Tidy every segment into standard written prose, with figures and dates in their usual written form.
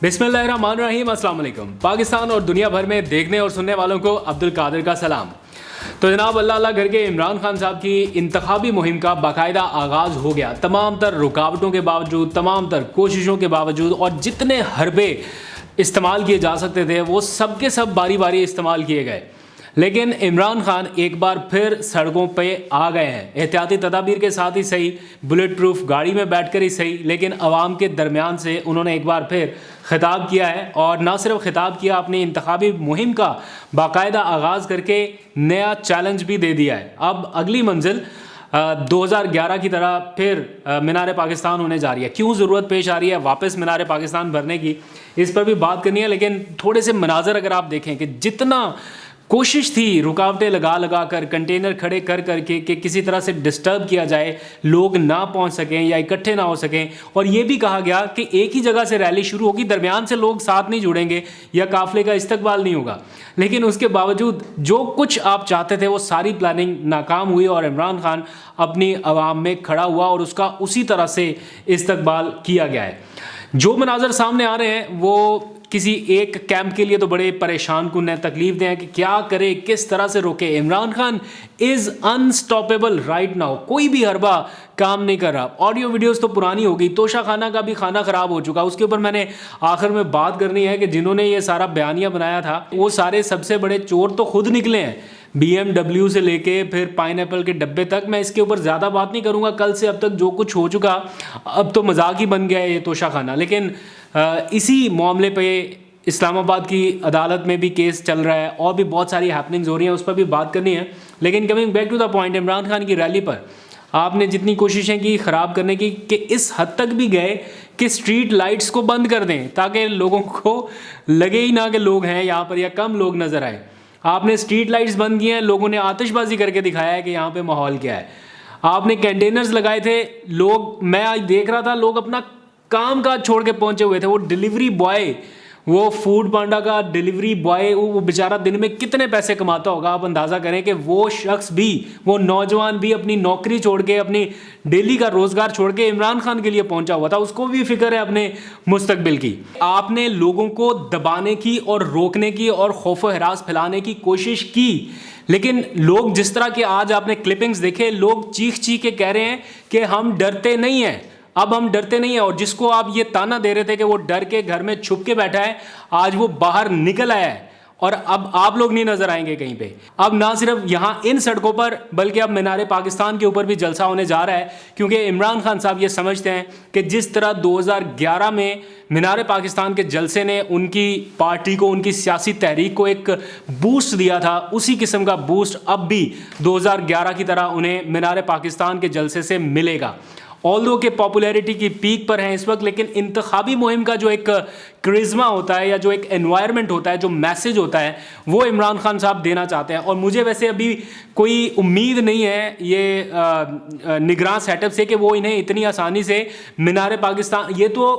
बिस्मिल्लाहिर्रहमानिर्रहीम, अस्सलाम वालेकुम। पाकिस्तान और दुनिया भर में देखने और सुनने वालों को अब्दुल कादिर का सलाम। तो जनाब अल्लाह अल्लाह करके इमरान खान साहब की इंतखाबी मुहिम का बाकायदा आगाज़ हो गया। तमाम तर रुकावटों के बावजूद, तमाम तर कोशिशों के बावजूद और जितने हरबे इस्तेमाल किए जा सकते थे वो सब के सब बारी बारी इस्तेमाल किए गए। लेकिन इमरान खान एक बार फिर सड़कों पे आ गए हैं। एहतियाती तदाबीर के साथ ही सही, बुलेट प्रूफ गाड़ी में बैठकर ही सही, लेकिन आवाम के दरमियान से उन्होंने एक बार फिर खिताब किया है। और ना सिर्फ खिताब किया, अपनी इंतखाबी मुहिम का बाकायदा आगाज़ करके नया चैलेंज भी दे दिया है। अब अगली मंजिल 2011 की तरह फिर मीनार पाकिस्तान होने जा रही है। क्यों ज़रूरत पेश आ रही है वापस मीनार पाकिस्तान भरने की, इस पर भी बात करनी है। लेकिन थोड़े से मनाजर अगर आप देखें कि जितना कोशिश थी रुकावटें लगा लगा कर, कंटेनर खड़े कर करके कि किसी तरह से डिस्टर्ब किया जाए, लोग ना पहुंच सकें या इकट्ठे ना हो सकें। और ये भी कहा गया कि एक ही जगह से रैली शुरू होगी, दरमियान से लोग साथ नहीं जुड़ेंगे या काफिले का इस्तकबाल नहीं होगा। लेकिन उसके बावजूद जो कुछ आप चाहते थे वो सारी प्लानिंग नाकाम हुई और इमरान खान अपनी आवाम में खड़ा हुआ और उसका उसी तरह से इस्तकबाल किया गया है। जो मनाजर सामने आ रहे हैं वो किसी एक कैंप के लिए तो बड़े परेशान कुन है, तकलीफ दें कि क्या करे, किस तरह से रोके। Imran Khan is unstoppable right now. कोई भी हरबा काम नहीं कर रहा। ऑडियो वीडियोस तो पुरानी हो गई, तोशा खाना का भी खाना ख़राब हो चुका। उसके ऊपर मैंने आखिर में बात करनी है कि जिन्होंने ये सारा बयानिया बनाया था वो सारे सबसे बड़े चोर तो खुद निकले हैं। BMW से लेके फिर पाइनएप्पल के डब्बे तक। मैं इसके ऊपर ज़्यादा बात नहीं करूँगा। कल से अब तक जो कुछ हो चुका, अब तो मजाक ही बन गया है ये तोशा खाना। लेकिन इसी मामले पे इस्लामाबाद की अदालत में भी केस चल रहा है और भी बहुत सारी हैपनिंग्स हो रही हैं, उस पर भी बात करनी है। लेकिन coming back to the point, Imran Khan की रैली पर आपने जितनी कोशिशें की ख़राब करने की कि इस हद तक भी गए कि स्ट्रीट लाइट्स को बंद कर दें ताकि लोगों को लगे ही ना कि लोग हैं यहाँ पर या कम लोग नज़र आए। आपने स्ट्रीट लाइट्स बंद किए हैं, लोगों ने आतिशबाजी करके दिखाया है कि यहाँ पे माहौल क्या है। आपने कंटेनर्स लगाए थे, लोग, मैं आज देख रहा था, लोग अपना काम काज छोड़ के पहुंचे हुए थे। वो डिलीवरी बॉय, वो फूड पांडा का डिलीवरी बॉय, वो बेचारा दिन में कितने पैसे कमाता होगा। आप अंदाज़ा करें कि वो शख्स भी, वो नौजवान भी अपनी नौकरी छोड़ के, अपनी डेली का रोज़गार छोड़ के इमरान खान के लिए पहुंचा हुआ था। उसको भी फिक्र है अपने मुस्तकबिल की। आपने लोगों को दबाने की और रोकने की और खौफ व हरास फैलाने की कोशिश की, लेकिन लोग जिस तरह के आज आपने क्लिपिंग्स देखे, लोग चीख चीख के कह रहे हैं कि हम डरते नहीं हैं, अब हम डरते नहीं हैं। और जिसको आप ये ताना दे रहे थे कि वो डर के घर में छुप के बैठा है, आज वो बाहर निकल आया है और अब आप लोग नहीं नजर आएंगे कहीं पे। अब ना सिर्फ यहाँ इन सड़कों पर बल्कि अब मीनार पाकिस्तान के ऊपर भी जलसा होने जा रहा है, क्योंकि इमरान खान साहब ये समझते हैं कि जिस तरह 2011 में मीनार पाकिस्तान के जलसे ने उनकी पार्टी को, उनकी सियासी तहरीक को एक बूस्ट दिया था, उसी किस्म का बूस्ट अब भी 2011 की तरह उन्हें मीनार पाकिस्तान के जलसे से मिलेगा। ऑल्दो के पॉपुलैरिटी की पीक पर हैं इस वक्त, लेकिन इंतखाबी मुहिम का जो एक क्रिज्मा होता है या जो एक एनवायरनमेंट होता है, जो मैसेज होता है, वो इमरान खान साहब देना चाहते हैं। और मुझे वैसे अभी कोई उम्मीद नहीं है ये निगरान सेटअप से कि वो इन्हें इतनी आसानी से मीनार पाकिस्तान, ये तो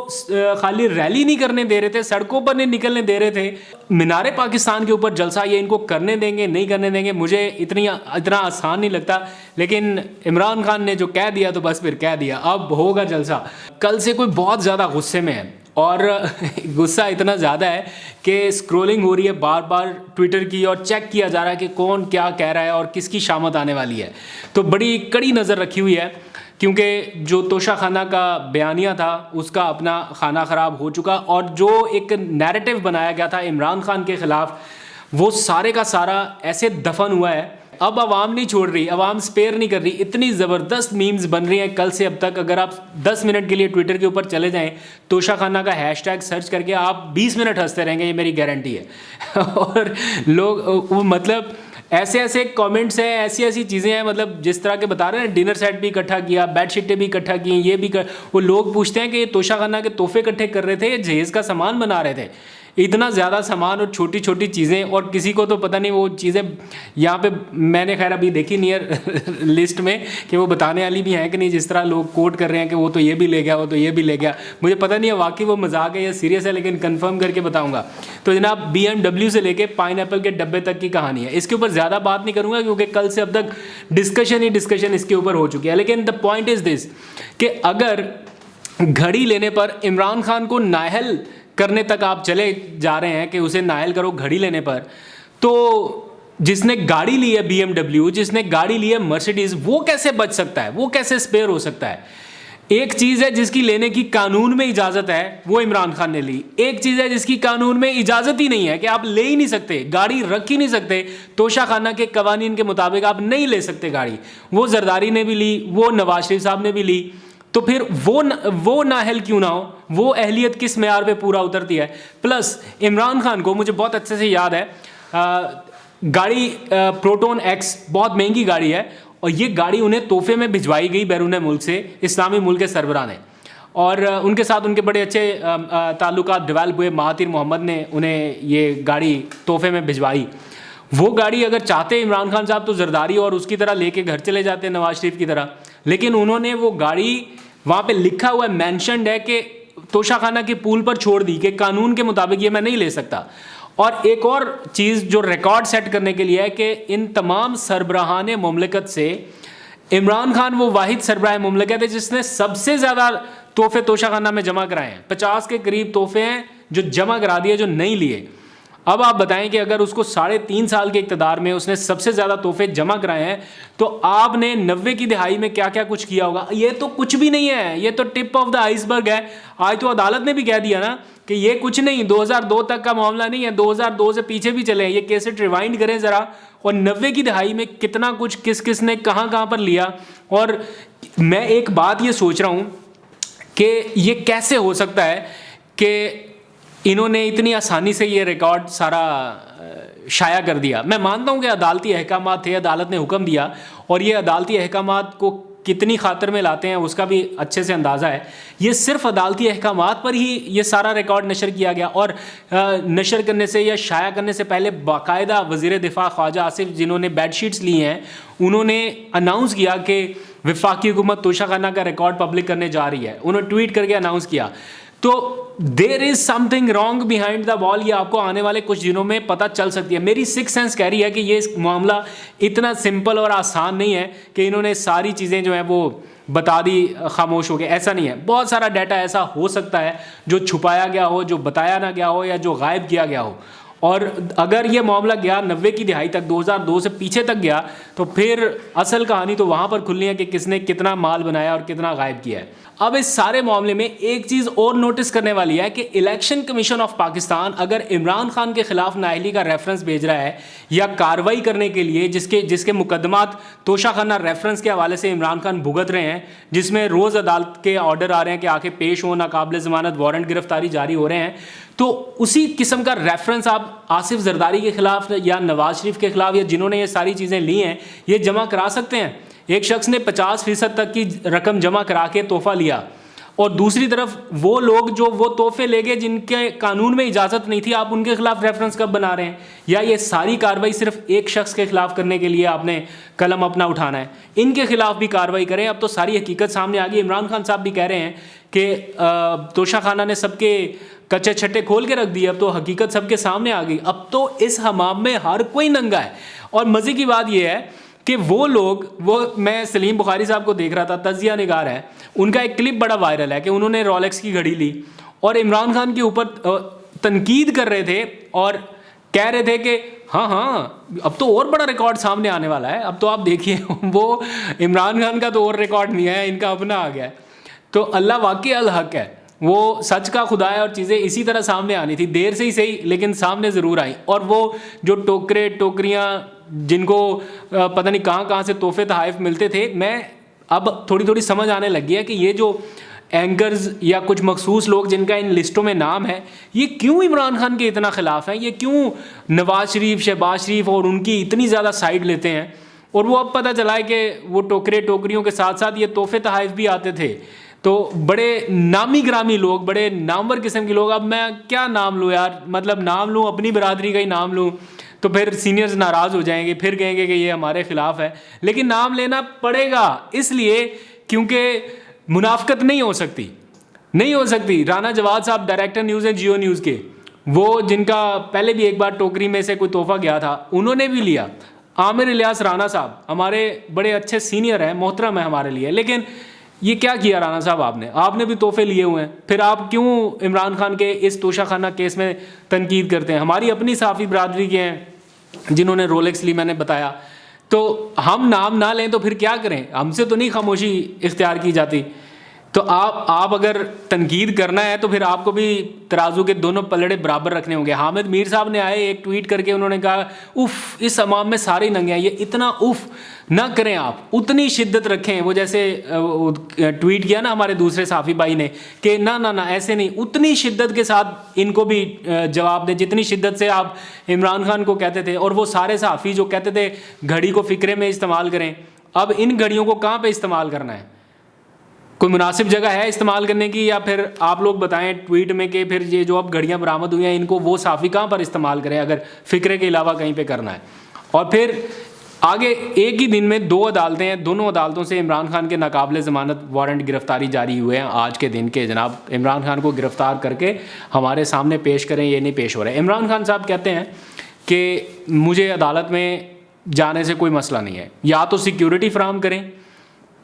खाली रैली नहीं करने दे रहे थे, सड़कों पर नहीं निकलने दे रहे थे, मीनार पाकिस्तान के ऊपर जलसा ये इनको करने देंगे नहीं करने देंगे, मुझे इतना आसान नहीं लगता। लेकिन इमरान खान ने जो कह दिया तो बस फिर कह दिया, अब होगा जलसा। कल से कोई बहुत ज़्यादा गुस्से में है और गुस्सा इतना ज़्यादा है कि स्क्रॉलिंग हो रही है बार बार ट्विटर की और चेक किया जा रहा है कि कौन क्या कह रहा है और किसकी शामत आने वाली है। तो बड़ी कड़ी नज़र रखी हुई है, क्योंकि जो तोशा खाना का बयानिया था उसका अपना खाना ख़राब हो चुका और जो एक नैरेटिव बनाया गया था इमरान खान के ख़िलाफ़, वो सारे का सारा ऐसे दफन हुआ है। अब आवाम नहीं छोड़ रही, आवाम स्पेयर नहीं कर रही। इतनी ज़बरदस्त मीम्स बन रही हैं कल से अब तक। अगर आप 10 मिनट के लिए ट्विटर के ऊपर चले जाएं, तोशा खाना का हैशटैग सर्च करके आप 20 मिनट हंसते रहेंगे, ये मेरी गारंटी है। और लोग मतलब ऐसे ऐसे कमेंट्स हैं, ऐसी ऐसी चीज़ें हैं, मतलब जिस तरह के बता रहे हैं, डिनर सेट भी इकट्ठा किया, बेडशीटें भी इकट्ठा की, ये भी वो लोग पूछते हैं कि ये तोशा खाना के तोहफे इकट्ठे कर रहे थे या जहेज़ का सामान बना रहे थे। इतना ज़्यादा सामान और छोटी छोटी चीज़ें, और किसी को तो पता नहीं वो चीज़ें यहाँ पे मैंने खैर अभी देखी नहीं है लिस्ट में कि वो बताने वाली भी हैं कि नहीं। जिस तरह लोग कोट कर रहे हैं कि वो तो ये भी ले गया, वो तो ये भी ले गया, मुझे पता नहीं है वाकई वो मजाक है या सीरियस है, लेकिन कंफर्म करके बताऊंगा। तो जनाब BMW से लेके पाइनएप्पल के डब्बे तक की कहानी है। इसके ऊपर ज़्यादा बात नहीं करूँगा क्योंकि कल से अब तक डिस्कशन इसके ऊपर हो चुकी है। लेकिन द पॉइंट इज़ दिस कि अगर घड़ी लेने पर इमरान खान को नाअहल करने तक आप चले जा रहे हैं कि उसे नायल करो घड़ी लेने पर, तो जिसने गाड़ी ली है BMW, जिसने गाड़ी ली है मर्सिडीज, वो कैसे बच सकता है, वो कैसे स्पेयर हो सकता है? एक चीज़ है जिसकी लेने की कानून में इजाज़त है, वो इमरान खान ने ली। एक चीज़ है जिसकी कानून में इजाज़त ही नहीं है, कि आप ले ही नहीं सकते, गाड़ी रख ही नहीं सकते, तोशाखाना के कवानीन के मुताबिक आप नहीं ले सकते गाड़ी। वो जरदारी ने भी ली, वो नवाज शरीफ साहब ने भी ली, तो फिर वो नाअहल क्यों ना हो? वो अहलियत किस मेयार पे पूरा उतरती है? प्लस इमरान खान को मुझे बहुत अच्छे से याद है, गाड़ी प्रोटोन एक्स बहुत महंगी गाड़ी है, और ये गाड़ी उन्हें तोहफे में भिजवाई गई बैरून मुल्क से, इस्लामी मुल्क के सरबराह ने, और उनके साथ उनके बड़े अच्छे ताल्लुकात डेवलप हुए। महातिर मोहम्मद ने उन्हें ये गाड़ी तोहफे में भिजवाई। वो गाड़ी अगर चाहते इमरान खान साहब तो जरदारी और उसकी तरह लेके घर चले जाते नवाज शरीफ की तरह, लेकिन उन्होंने वो गाड़ी, वहाँ पे लिखा हुआ है, मैंशनड है कि तोशाखाना के पूल पर छोड़ दी, कि कानून के मुताबिक ये मैं नहीं ले सकता। और एक और चीज़ जो रिकॉर्ड सेट करने के लिए है कि इन तमाम सरबराहान मुमलिकत से इमरान खान वो वाहिद सरबराह मुमलिकत है जिसने सबसे ज़्यादा तोहफे तोशाखाना में जमा कराए हैं। 50 के करीब तोहफे हैं जो जमा करा दिए, जो नहीं लिए। अब आप बताएं कि अगर उसको 3.5 साल के इक़्तिदार में उसने सबसे ज़्यादा तोहफे जमा कराए हैं, तो आपने 90 की दिहाई में क्या क्या कुछ किया होगा? ये तो कुछ भी नहीं है, ये तो टिप ऑफ द आइसबर्ग है। आज तो अदालत ने भी कह दिया ना कि ये कुछ नहीं, 2002 तक का मामला नहीं है, 2002 से पीछे भी चले, ये कैसेट रिवाइंड करें ज़रा, और 90 की दिहाई में कितना कुछ किस किस ने कहाँ कहाँ पर लिया। और मैं एक बात ये सोच रहा हूँ कि ये कैसे हो सकता है कि इन्होंने इतनी आसानी से ये रिकॉर्ड सारा शाया कर दिया। मैं मानता हूँ कि अदालती अहकामात थे, अदालत ने हुक्म दिया, और ये अदालती अहकामात को कितनी खातर में लाते हैं उसका भी अच्छे से अंदाज़ा है। ये सिर्फ अदालती अहकामात पर ही ये सारा रिकॉर्ड नशर किया गया, और नशर करने से या शाया करने से पहले बाकायदा वज़ीर दिफा ख्वाजा आसिफ, जिन्होंने बेडशीट्स ली हैं, उन्होंने अनाउंस किया कि वफाकी हुकूमत तोशाखाना का रिकॉर्ड पब्लिक करने जा रही है। उन्होंने ट्वीट करके अनाउंस किया। तो there is something wrong behind the wall, ये आपको आने वाले कुछ दिनों में पता चल सकती है। मेरी सिक्स सेंस कह रही है कि ये मामला इतना सिंपल और आसान नहीं है कि इन्होंने सारी चीज़ें जो हैं वो बता दी खामोश हो गए, ऐसा नहीं है। बहुत सारा डाटा ऐसा हो सकता है जो छुपाया गया हो, जो बताया ना गया हो, या जो गायब किया गया हो। और अगर ये मामला गया 90 की दिहाई तक, 2002 से पीछे तक गया, तो फिर असल कहानी तो वहाँ पर खुलनी है कि किसने कितना माल बनाया और कितना गायब किया है। अब इस सारे मामले में एक चीज़ और नोटिस करने वाली है कि इलेक्शन कमीशन ऑफ पाकिस्तान अगर इमरान खान के खिलाफ नाअहली का रेफरेंस भेज रहा है या कार्रवाई करने के लिए, जिसके मुकदमात तोशाखाना रेफरेंस के हवाले से इमरान खान भुगत रहे हैं, जिसमें रोज़ अदालत के ऑर्डर आ रहे हैं कि आके पेश हो, नाकाबिल ज़मानत वारंट गिरफ्तारी जारी हो रहे हैं, तो उसी किस्म का रेफरेंस आप आसिफ जरदारी के खिलाफ या नवाज शरीफ के खिलाफ, या जिन्होंने ये सारी चीज़ें ली हैं, ये जमा करा सकते हैं। एक शख्स ने 50% तक की रकम जमा करा के तोहफा लिया, और दूसरी तरफ वो लोग जो वो तोहफे ले गए जिनके कानून में इजाज़त नहीं थी, आप उनके खिलाफ रेफरेंस कब बना रहे हैं? या ये सारी कार्रवाई सिर्फ एक शख्स के खिलाफ करने के लिए आपने कलम अपना उठाना है? इनके खिलाफ भी कार्रवाई करें। अब तो सारी हकीकत सामने आ गई। इमरान खान साहब भी कह रहे हैं कि तोशाखाना ने सबके कच्चे छट्टे खोल के रख दिए, अब तो हकीकत सबके सामने आ गई। अब तो इस हमाम में हर कोई नंगा है। और मज़े की बात यह है कि वो लोग, मैं सलीम बुखारी साहब को देख रहा था, तजिया निगार है, उनका एक क्लिप बड़ा वायरल है कि उन्होंने रोलेक्स की घड़ी ली और इमरान खान के ऊपर तनकीद कर रहे थे और कह रहे थे कि हाँ अब तो और बड़ा रिकॉर्ड सामने आने वाला है, अब तो आप देखिए। वो इमरान खान का तो और रिकॉर्ड नहीं है, इनका अपना आ गया है। तो अल्लाह वाकई अल हक है, वो सच का खुदा है, और चीज़ें इसी तरह सामने आनी थी, देर से ही सही लेकिन सामने ज़रूर आई। और वो जो टोकरे टोकरियाँ जिनको पता नहीं कहाँ कहाँ से तोहफे तहाइफ मिलते थे, मैं अब थोड़ी थोड़ी समझ आने लगी है कि ये जो एंकर्स या कुछ मखसूस लोग जिनका इन लिस्टों में नाम है, ये क्यों इमरान खान के इतना ख़िलाफ़ हैं, ये क्यों नवाज शरीफ, शहबाज शरीफ और उनकी इतनी ज़्यादा साइड लेते हैं। और वो अब पता चला है कि वो टोकरे टोकरियों के साथ साथ ये तोहफे तहाइफ भी आते थे। तो बड़े नामी ग्रामी लोग, बड़े नामवर किस्म के लोग, अब मैं क्या नाम लूँ यार, मतलब नाम लूँ, अपनी बरादरी का ही नाम लूँ तो फिर सीनियर्स नाराज़ हो जाएंगे, फिर कहेंगे कि ये हमारे ख़िलाफ़ है। लेकिन नाम लेना पड़ेगा इसलिए क्योंकि मुनाफ़कत नहीं हो सकती। राना जवाद साहब डायरेक्टर न्यूज़ हैं जियो न्यूज़ के, वो जिनका पहले भी एक बार टोकरी में से कोई तोहफ़ा गया था, उन्होंने भी लिया। आमिर इलियास राना साहब हमारे बड़े अच्छे सीनियर हैं, मोहतरम है हमारे लिए, लेकिन ये क्या किया राणा साहब आपने भी तोहफे लिए हुए हैं, फिर आप क्यों इमरान खान के इस तोशाखाना केस में तनकीद करते हैं? हमारी अपनी सहाफ़ी बरादरी के हैं जिन्होंने रोलेक्स ली, मैंने बताया। तो हम नाम ना लें तो फिर क्या करें? हमसे तो नहीं खामोशी इख्तियार की जाती। तो आप अगर तनकीद करना है तो फिर आपको भी तराजू के दोनों पलड़े बराबर रखने होंगे। हामिद मीर साहब ने आए एक ट्वीट करके, उन्होंने कहा उफ़ इस अमाम में सारे नंगे हैं, ये इतना उफ़ ना करें, आप उतनी शिद्दत रखें। वो जैसे ट्वीट किया ना हमारे दूसरे साफ़ी भाई ने कि ना ना ना ऐसे नहीं, उतनी शिद्दत के साथ इनको भी जवाब दें जितनी शिद्दत से आप इमरान खान को कहते थे। और वो सारे साफ़ी जो कहते थे घड़ी को फ़िक्रे में इस्तेमाल करें, अब इन घड़ियों को कहाँ पर इस्तेमाल करना है? कोई मुनासिब जगह है इस्तेमाल करने की? या फिर आप लोग बताएं ट्वीट में कि फिर ये जो अब घड़ियाँ बरामद हुई हैं इनको वो साफ़ी कहाँ पर इस्तेमाल करें अगर फ़िक्रे के अलावा कहीं पे करना है? और फिर आगे एक ही दिन में 2 अदालतें हैं, दोनों अदालतों से इमरान खान के नाकाबिले ज़मानत वारंट गिरफ्तारी जारी हुए हैं आज के दिन के। जनाब इमरान खान को गिरफ़्तार करके हमारे सामने पेश करें, ये नहीं पेश हो रहे। इमरान खान साहब कहते हैं कि मुझे अदालत में जाने से कोई मसला नहीं है, या तो सिक्योरिटी फ़राहम करें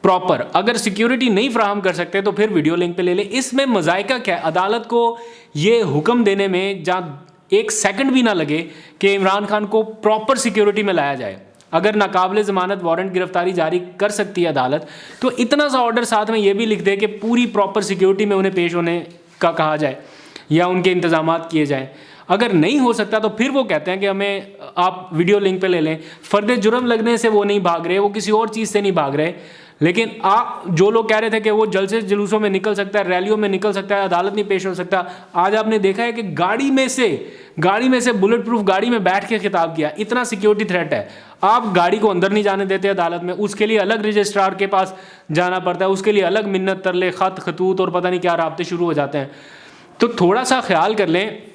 प्रॉपर, अगर सिक्योरिटी नहीं फ्राहम कर सकते तो फिर वीडियो लिंक पे ले लें। इसमें मज़ायका क्या है? अदालत को ये हुक्म देने में जहाँ 1 सेकंड भी ना लगे कि इमरान खान को प्रॉपर सिक्योरिटी में लाया जाए। अगर नाकाबिले ज़मानत वारंट गिरफ्तारी जारी कर सकती है अदालत, तो इतना सा ऑर्डर साथ में ये भी लिख दे कि पूरी प्रॉपर सिक्योरिटी में उन्हें पेश होने का कहा जाए या उनके इंतजामात किए जाएँ। अगर नहीं हो सकता तो फिर वो कहते हैं कि हमें आप वीडियो लिंक पे ले लें। फ़र्द जुर्म लगने से वो नहीं भाग रहे, वो किसी और चीज़ से नहीं भाग रहे। लेकिन जो लोग कह रहे थे कि वो जलसे जुलूसों में निकल सकता है, रैलियों में निकल सकता है, अदालत नहीं पेश हो सकता, आज आपने देखा है कि गाड़ी में से बुलेट प्रूफ गाड़ी में बैठ के खिताब किया। इतना सिक्योरिटी थ्रेट है, आप गाड़ी को अंदर नहीं जाने देते अदालत में, उसके लिए अलग रजिस्ट्रार के पास जाना पड़ता है, उसके लिए अलग मिन्नत तरले खतूत और पता नहीं क्या राब्ते शुरू हो जाते हैं। तो थोड़ा सा ख्याल कर लें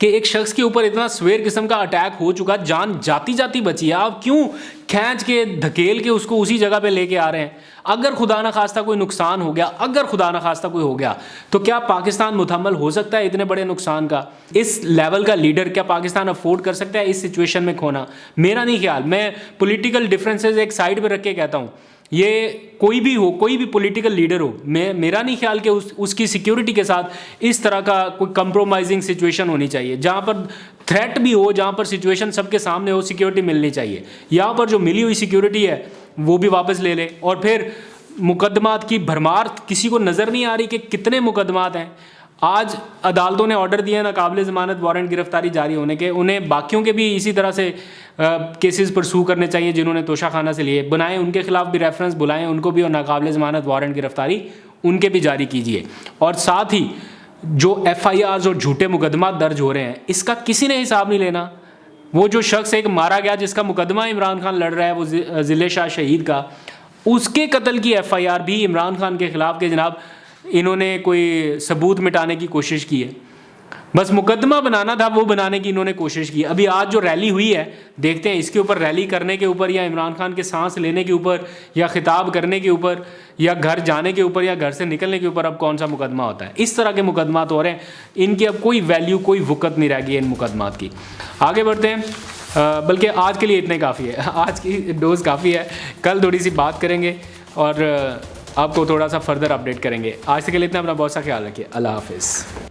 कि एक शख्स के ऊपर इतना सवेर किस्म का अटैक हो चुका, जान जाती बची है, आप क्यों खींच के धकेल के उसको उसी जगह पे लेके आ रहे हैं? अगर खुदा न खास्ता कोई नुकसान हो गया, अगर खुदा न खास्ता कोई हो गया, तो क्या पाकिस्तान मुतहम्मल हो सकता है इतने बड़े नुकसान का? इस लेवल का लीडर क्या पाकिस्तान अफोर्ड कर सकता है इस सिचुएशन में खोना? मेरा नहीं ख्याल। मैं पॉलिटिकल डिफरेंसेस एक साइड पर रख के कहता हूँ, ये कोई भी हो, कोई भी पॉलिटिकल लीडर हो, मेरा नहीं ख्याल कि उसकी सिक्योरिटी के साथ इस तरह का कोई कंप्रोमाइजिंग सिचुएशन होनी चाहिए। जहाँ पर थ्रेट भी हो, जहाँ पर सिचुएशन सबके सामने हो, सिक्योरिटी मिलनी चाहिए। यहाँ पर जो मिली हुई सिक्योरिटी है वो भी वापस ले ले। और फिर मुकदमात की भरमार, किसी को नज़र नहीं आ रही कि कितने मुकदमात हैं। आज अदालतों ने ऑर्डर दिए नाकाबिले ज़मानत वारंट गिरफ्तारी जारी होने के, उन्हें बाकियों के भी इसी तरह से केसेस परसू करने चाहिए जिन्होंने तोशाखाना से लिए, बनाएं उनके खिलाफ भी रेफरेंस, बुलाएं उनको भी, और नाकाबिले ज़मानत वारंट गिरफ्तारी उनके भी जारी कीजिए। और साथ ही जो FIRs और झूठे मुकदमा दर्ज हो रहे हैं, इसका किसी ने हिसाब नहीं लेना। वो जो शख्स एक मारा गया जिसका मुकदमा इमरान खान लड़ रहा है, वो ज़िले शाह शहीद का, उसके कत्ल की FIR भी इमरान खान के ख़िलाफ़ के जनाब इन्होंने कोई सबूत मिटाने की कोशिश की है। बस मुकदमा बनाना था, वो बनाने की इन्होंने कोशिश की। अभी आज जो रैली हुई है, देखते हैं इसके ऊपर, रैली करने के ऊपर या इमरान खान के सांस लेने के ऊपर या खिताब करने के ऊपर या घर जाने के ऊपर या घर से निकलने के ऊपर अब कौन सा मुकदमा होता है। इस तरह के मुकदमात हो रहे हैं, इनकी अब कोई वैल्यू, कोई वक़्त नहीं रह गई इन मुकदमात की। आगे बढ़ते हैं, बल्कि आज के लिए इतने काफ़ी है, आज की डोज़ काफ़ी है। कल थोड़ी सी बात करेंगे और आपको थोड़ा सा फर्दर अपडेट करेंगे। आज के लिए इतना, अपना बहुत सा ख्याल रखिए। अल्लाह हाफिज़।